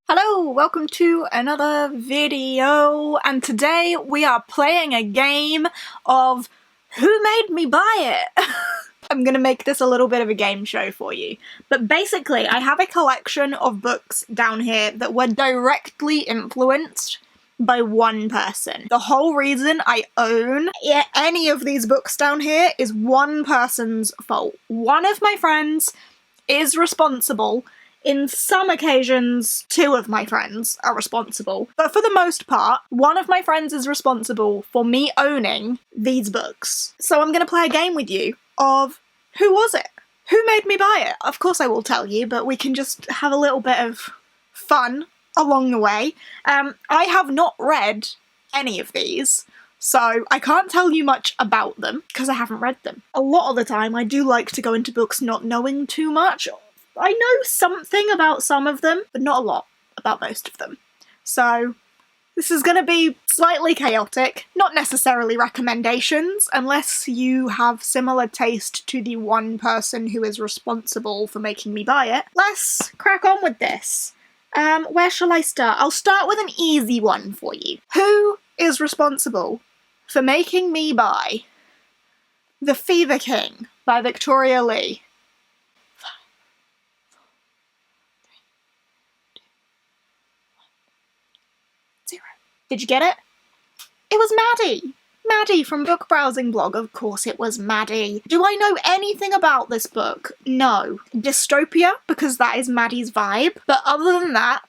Hello, welcome to another video, and today we are playing a game of Who Made Me Buy It? I'm gonna make this a little bit of a game show for you, but basically I have a collection of books down here that were directly influenced by one person. The whole reason I own any of these books down here is one person's fault. One of my friends is responsible. In some occasions, two of my friends are responsible, but for the most part, one of my friends is responsible for me owning these books. So I'm gonna play a game with you of who was it? Who made me buy it? Of course I will tell you, but we can just have a little bit of fun along the way. I have not read any of these, so I can't tell you much about them, because I haven't read them. A lot of the time I do like to go into books not knowing too much. I know something about some of them, but not a lot about most of them. So this is going to be slightly chaotic, not necessarily recommendations, unless you have similar taste to the one person who is responsible for making me buy it. Let's crack on with this. Where shall I start? I'll start with an easy one for you. Who is responsible for making me buy The Fever King by Victoria Lee? Did you get it? It was Maddie! Maddie from Book Browsing Blog, of course it was Maddie. Do I know anything about this book? No. Dystopia, because that is Maddie's vibe, but other than that,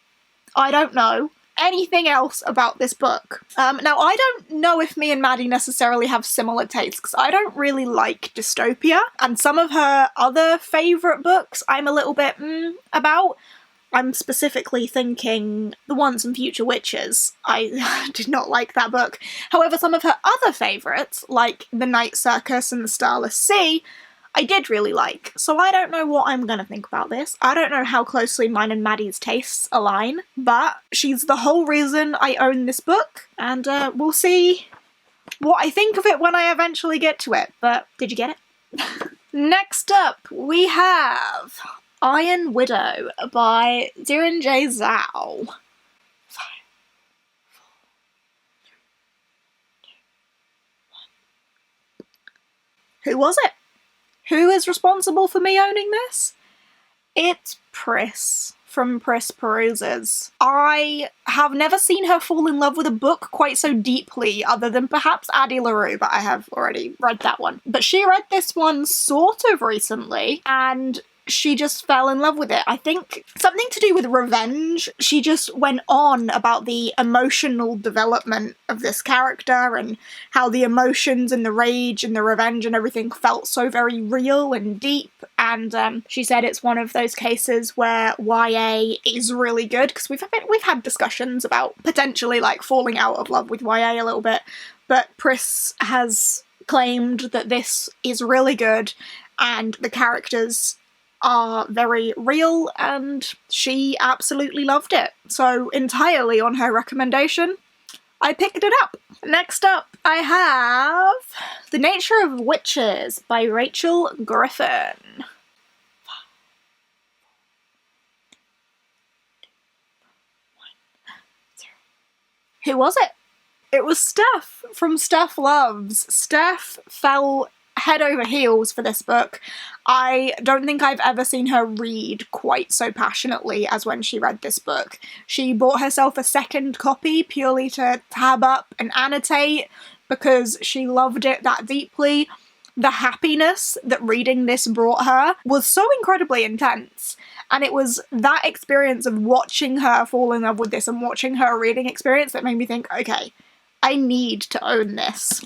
I don't know anything else about this book. Now, I don't know if me and Maddie necessarily have similar tastes, because I don't really like dystopia, and some of her other favourite books I'm a little bit about. I'm specifically thinking The Once and Future Witches. I did not like that book. However, some of her other favourites, like The Night Circus and The Starless Sea, I did really like. So I don't know what I'm gonna think about this. I don't know how closely mine and Maddie's tastes align, but she's the whole reason I own this book, and we'll see what I think of it when I eventually get to it. But did you get it? Next up, we have Iron Widow by Jadeyraereads. 5, 4, 3, 2, 1. Who was it? Who is responsible for me owning this? It's Pris from Pris Peruses. I have never seen her fall in love with a book quite so deeply, other than perhaps Addie LaRue, but I have already read that one. But she read this one sort of recently, and she just fell in love with it. I think something to do with revenge. She just went on about the emotional development of this character and how the emotions and the rage and the revenge and everything felt so very real and deep. And she said it's one of those cases where YA is really good, because we've had discussions about potentially like falling out of love with YA a little bit, but Pris has claimed that this is really good and the characters are very real, and she absolutely loved it. So entirely on her recommendation, I picked it up. Next up, I have The Nature of Witches by Rachel Griffin. Who was it? It was Steph from Steph Loves. Steph fell head over heels for this book. I don't think I've ever seen her read quite so passionately as when she read this book. She bought herself a second copy purely to tab up and annotate because she loved it that deeply. The happiness that reading this brought her was so incredibly intense, and it was that experience of watching her fall in love with this and watching her reading experience that made me think, okay, I need to own this.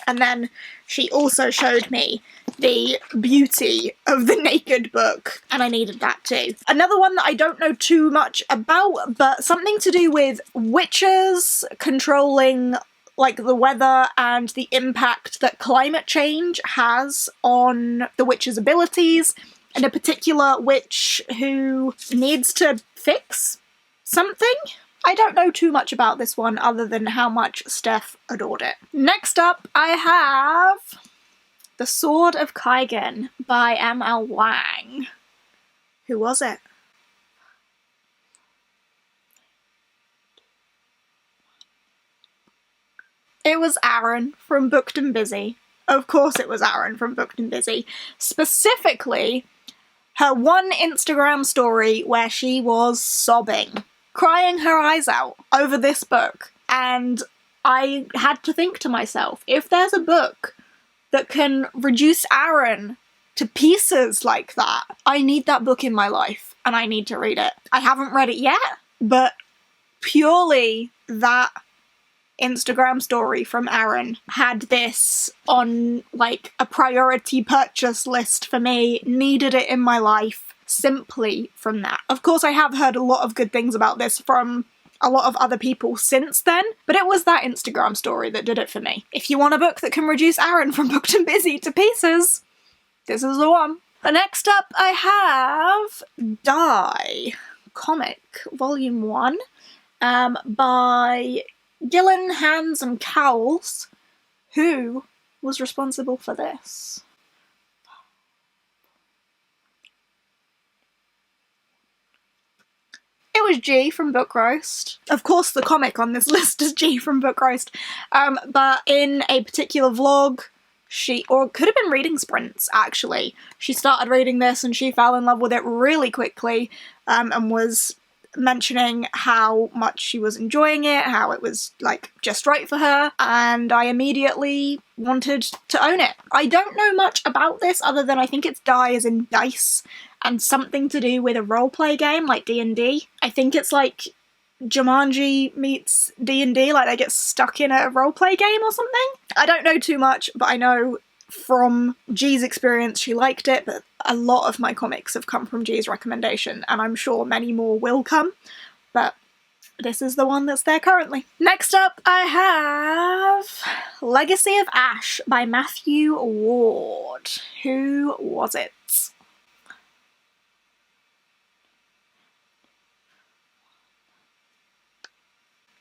And then she also showed me the beauty of the naked book, and I needed that too. Another one that I don't know too much about, but something to do with witches controlling like the weather and the impact that climate change has on the witch's abilities, and a particular witch who needs to fix something. I don't know too much about this one other than how much Steph adored it. Next up, I have The Sword of Kygen by M.L. Wang. Who was it? It was Aaron from Booked and Busy. Of course it was Aaron from Booked and Busy. Specifically, her one Instagram story where she was sobbing, crying her eyes out over this book. And I had to think to myself, if there's a book that can reduce Aaron to pieces like that, I need that book in my life and I need to read it. I haven't read it yet, but purely that Instagram story from Aaron had this on like a priority purchase list for me, needed it in my life simply from that. Of course, I have heard a lot of good things about this from a lot of other people since then, but it was that Instagram story that did it for me. If you want a book that can reduce Aaron from Booked and Busy to pieces, this is the one. Next up I have Die, comic, volume 1, by Gillen, Hands and Cowles. Who was responsible for this? It was G from Book Roast. Of course the comic on this list is G from Book Roast, but in a particular vlog, or it could have been reading sprints actually, she started reading this and she fell in love with it really quickly, and was mentioning how much she was enjoying it, how it was like just right for her, and I immediately wanted to own it. I don't know much about this other than I think it's Die as in dice, and something to do with a roleplay game like D&D. I think it's like Jumanji meets D&D, like they get stuck in a roleplay game or something. I don't know too much, but I know from G's experience she liked it, but a lot of my comics have come from G's recommendation, and I'm sure many more will come, but this is the one that's there currently. Next up I have Legacy of Ash by Matthew Ward. Who was it?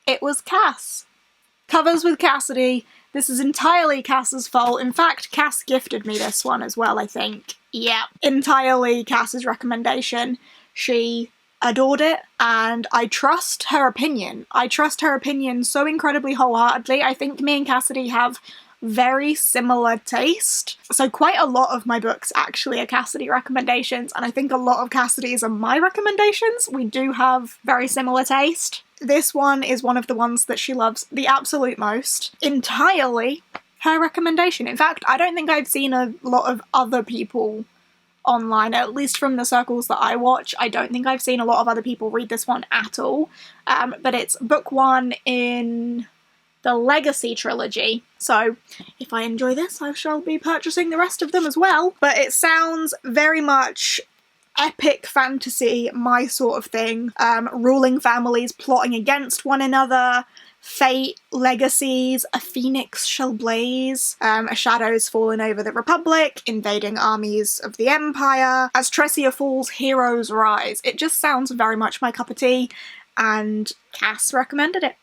It was Cass. Covers with Cassidy. This is entirely Cass's fault. In fact, Cass gifted me this one as well, I think. Yeah, entirely Cass's recommendation. She adored it, and I trust her opinion. I trust her opinion so incredibly wholeheartedly. I think me and Cassidy have very similar taste. So quite a lot of my books actually are Cassidy recommendations, and I think a lot of Cassidy's are my recommendations. We do have very similar taste. This one is one of the ones that she loves the absolute most. Entirely her recommendation. In fact, I don't think I've seen a lot of other people online, at least from the circles that I watch. I don't think I've seen a lot of other people read this one at all. But it's book 1 in the Legacy trilogy. So if I enjoy this, I shall be purchasing the rest of them as well. But it sounds very much epic fantasy, my sort of thing. Ruling families plotting against one another, fate, legacies, a phoenix shall blaze, a shadow's fallen over the Republic, invading armies of the Empire, as Tressia falls, heroes rise. It just sounds very much my cup of tea, and Cass recommended it,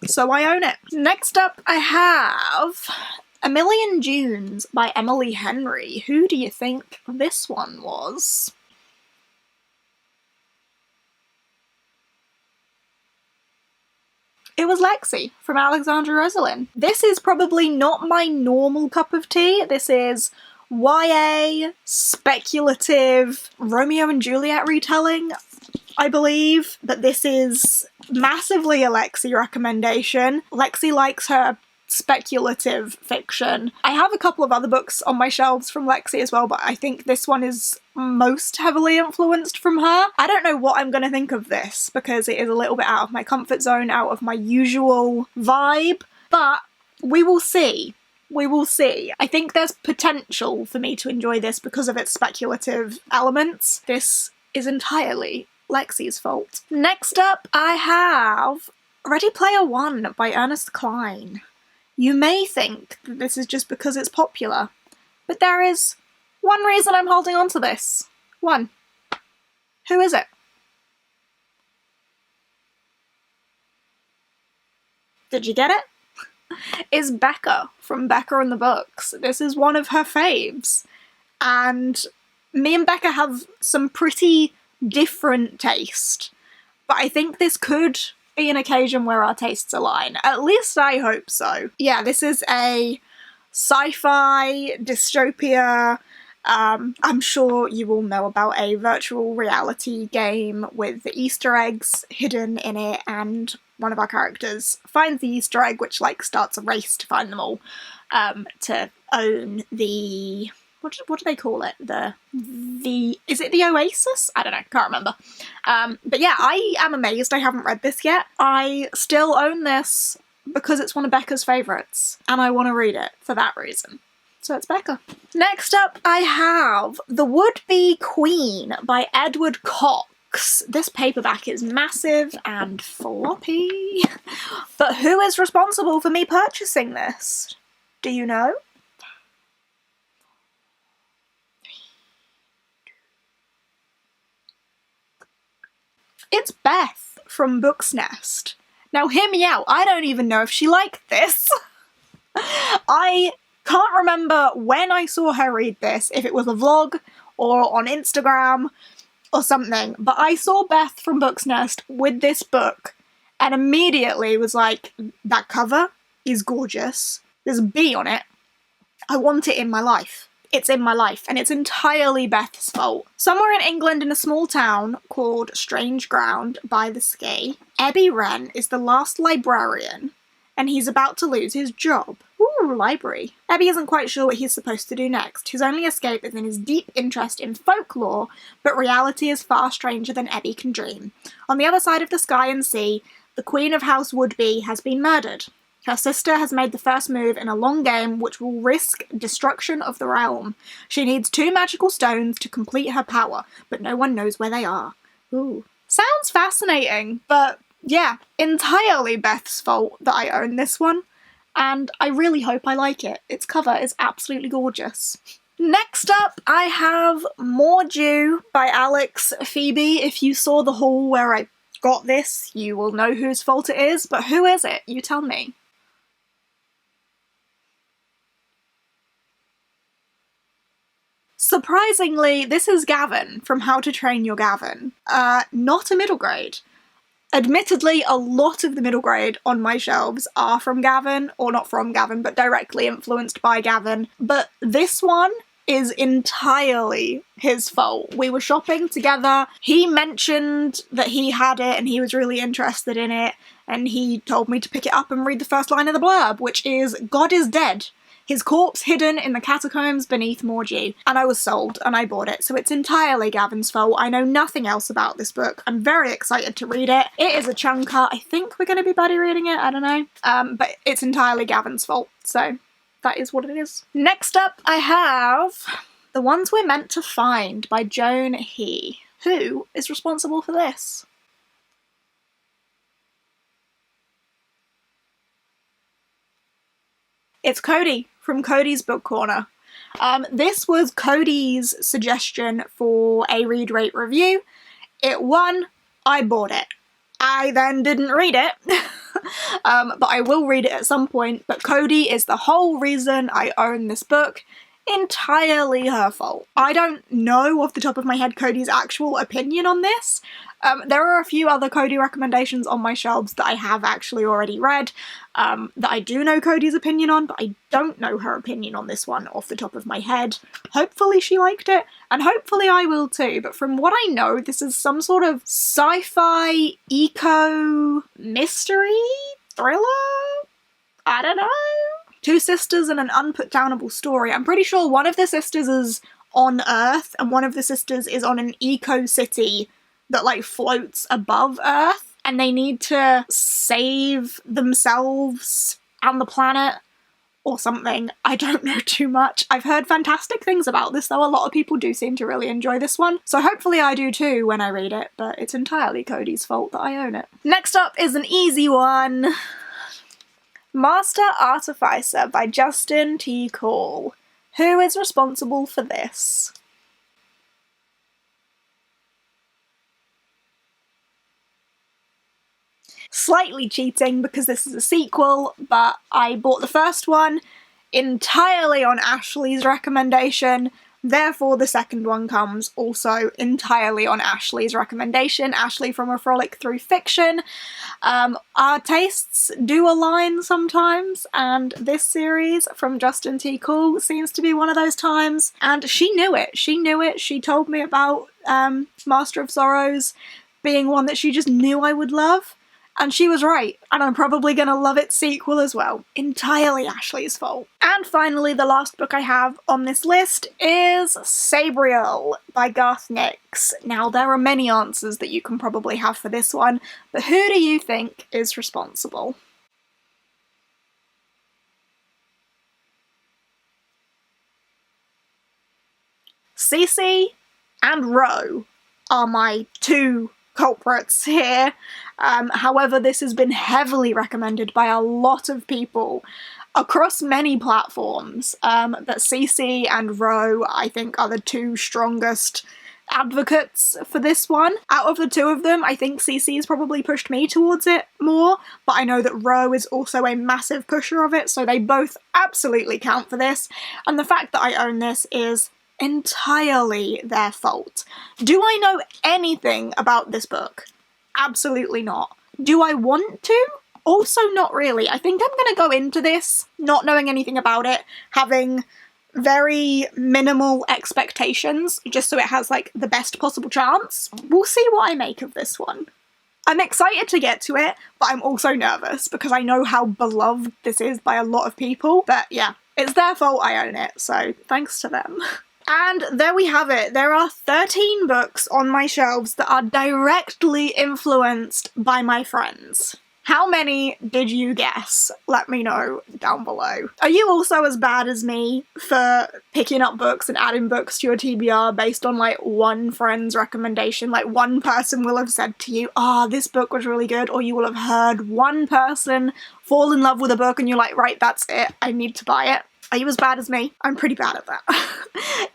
so I own it. Next up I have A Million Junes by Emily Henry. Who do you think this one was? It was Lexi from Alexandra Rosalind. This is probably not my normal cup of tea. This is YA, speculative, Romeo and Juliet retelling, I believe, but this is massively a Lexi recommendation. Lexi likes her speculative fiction. I have a couple of other books on my shelves from Lexi as well, but I think this one is most heavily influenced from her. I don't know what I'm going to think of this because it is a little bit out of my comfort zone, out of my usual vibe, but we will see. We will see. I think there's potential for me to enjoy this because of its speculative elements. This is entirely Lexi's fault. Next up I have Ready Player One by Ernest Cline. You may think that this is just because it's popular, but there is one reason I'm holding on to this. One. Who is it? Did you get it? It's Becca from Becca and the Books. This is one of her faves, and me and Becca have some pretty different taste, but I think this could be an occasion where our tastes align. At least I hope so. Yeah, this is a sci-fi dystopia. I'm sure you all know about a virtual reality game with the Easter eggs hidden in it, and one of our characters finds the Easter egg, which like starts a race to find them all, to own the... What do they call it? Is it the Oasis? I don't know, can't remember. But yeah, I am amazed I haven't read this yet. I still own this because it's one of Becca's favourites, and I want to read it for that reason. So it's Becca. Next up, I have The Would-Be Queen by Edward Cox. This paperback is massive and floppy. But who is responsible for me purchasing this? Do you know? It's Beth from Book's Nest. Now hear me out, I don't even know if she liked this. I can't remember when I saw her read this, if it was a vlog or on Instagram or something, but I saw Beth from Book's Nest with this book and immediately was like, that cover is gorgeous. There's a bee on it. I want it in my life. It's in my life, and it's entirely Beth's fault. Somewhere in England in a small town called Strange Ground by the Skye, Ebby Wren is the last librarian, and he's about to lose his job. Ooh, library. Ebby isn't quite sure what he's supposed to do next. His only escape is in his deep interest in folklore, but reality is far stranger than Ebby can dream. On the other side of the sky and sea, the Queen of House Would-Be has been murdered. Her sister has made the first move in a long game which will risk destruction of the realm. She needs 2 magical stones to complete her power, but no one knows where they are. Ooh. Sounds fascinating, but yeah, entirely Beth's fault that I own this one, and I really hope I like it. Its cover is absolutely gorgeous. Next up, I have More Dew by Alex Phoebe. If you saw the haul where I got this, you will know whose fault it is, but who is it? You tell me. Surprisingly, this is Gavin from How to Train Your Gavin. Not a middle grade. Admittedly, a lot of the middle grade on my shelves are from Gavin, or not from Gavin, but directly influenced by Gavin. But this one is entirely his fault. We were shopping together, he mentioned that he had it and he was really interested in it, and he told me to pick it up and read the first line of the blurb, which is, God is dead. His corpse hidden in the catacombs beneath More Dew. And I was sold, and I bought it, so it's entirely Gavin's fault. I know nothing else about this book. I'm very excited to read it. It is a chunker. I think we're going to be buddy reading it, I don't know. But it's entirely Gavin's fault, so that is what it is. Next up, I have The Ones We're Meant to Find by Joan He. Who is responsible for this? It's Cody from Cody's Book Corner. This was Cody's suggestion for a read, rate, review. It won. I bought it. I then didn't read it, but I will read it at some point. But Cody is the whole reason I own this book. Entirely her fault. I don't know off the top of my head Cody's actual opinion on this. There are a few other Cody recommendations on my shelves that I have actually already read, that I do know Cody's opinion on, but I don't know her opinion on this one off the top of my head. Hopefully she liked it, and hopefully I will too, but from what I know, this is some sort of sci-fi, eco-mystery thriller? I don't know? 2 sisters and an unputdownable story. I'm pretty sure one of the sisters is on Earth, and one of the sisters is on an eco-city that like floats above Earth, and they need to save themselves and the planet or something. I don't know too much. I've heard fantastic things about this though. A lot of people do seem to really enjoy this one, so hopefully I do too when I read it, but it's entirely Cody's fault that I own it. Next up is an easy one. Master Artificer by Justin T. Call. Who is responsible for this? Slightly cheating because this is a sequel, but I bought the first one entirely on Ashley's recommendation. Therefore, the second one comes also entirely on Ashley's recommendation. Ashley from A Frolic Through Fiction. Our tastes do align sometimes, and this series from Justin T. Cool seems to be one of those times. And she knew it. She knew it. She told me about Master of Sorrows being one that she just knew I would love. And she was right, and I'm probably gonna love its sequel as well. Entirely Ashley's fault. And finally, the last book I have on this list is Sabriel by Garth Nix. Now, there are many answers that you can probably have for this one, but who do you think is responsible? Cece and Ro are my two culprits here. However, this has been heavily recommended by a lot of people across many platforms, that Cece and Ro, I think, are the two strongest advocates for this one. Out of the two of them, I think Cece's probably pushed me towards it more, but I know that Ro is also a massive pusher of it, so they both absolutely count for this, and the fact that I own this is entirely their fault. Do I know anything about this book? Absolutely not. Do I want to? Also not really. I think I'm gonna go into this not knowing anything about it, having very minimal expectations, just so it has like the best possible chance. We'll see what I make of this one. I'm excited to get to it, but I'm also nervous because I know how beloved this is by a lot of people. But yeah, it's their fault I own it, so thanks to them. And there we have it. There are 13 books on my shelves that are directly influenced by my friends. How many did you guess? Let me know down below. Are you also as bad as me for picking up books and adding books to your TBR based on like one friend's recommendation? Like one person will have said to you, "Ah, this book was really good," or you will have heard one person fall in love with a book and you're like, right, that's it, I need to buy it. Are you as bad as me? I'm pretty bad at that.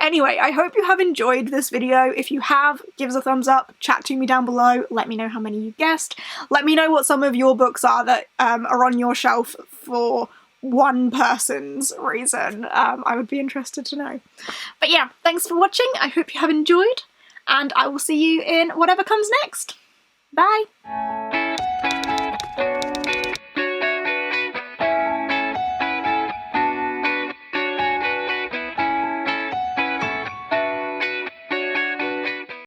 Anyway, I hope you have enjoyed this video. If you have, give us a thumbs up, chat to me down below, let me know how many you guessed. Let me know what some of your books are that are on your shelf for one person's reason. I would be interested to know. But yeah, thanks for watching. I hope you have enjoyed, and I will see you in whatever comes next. Bye!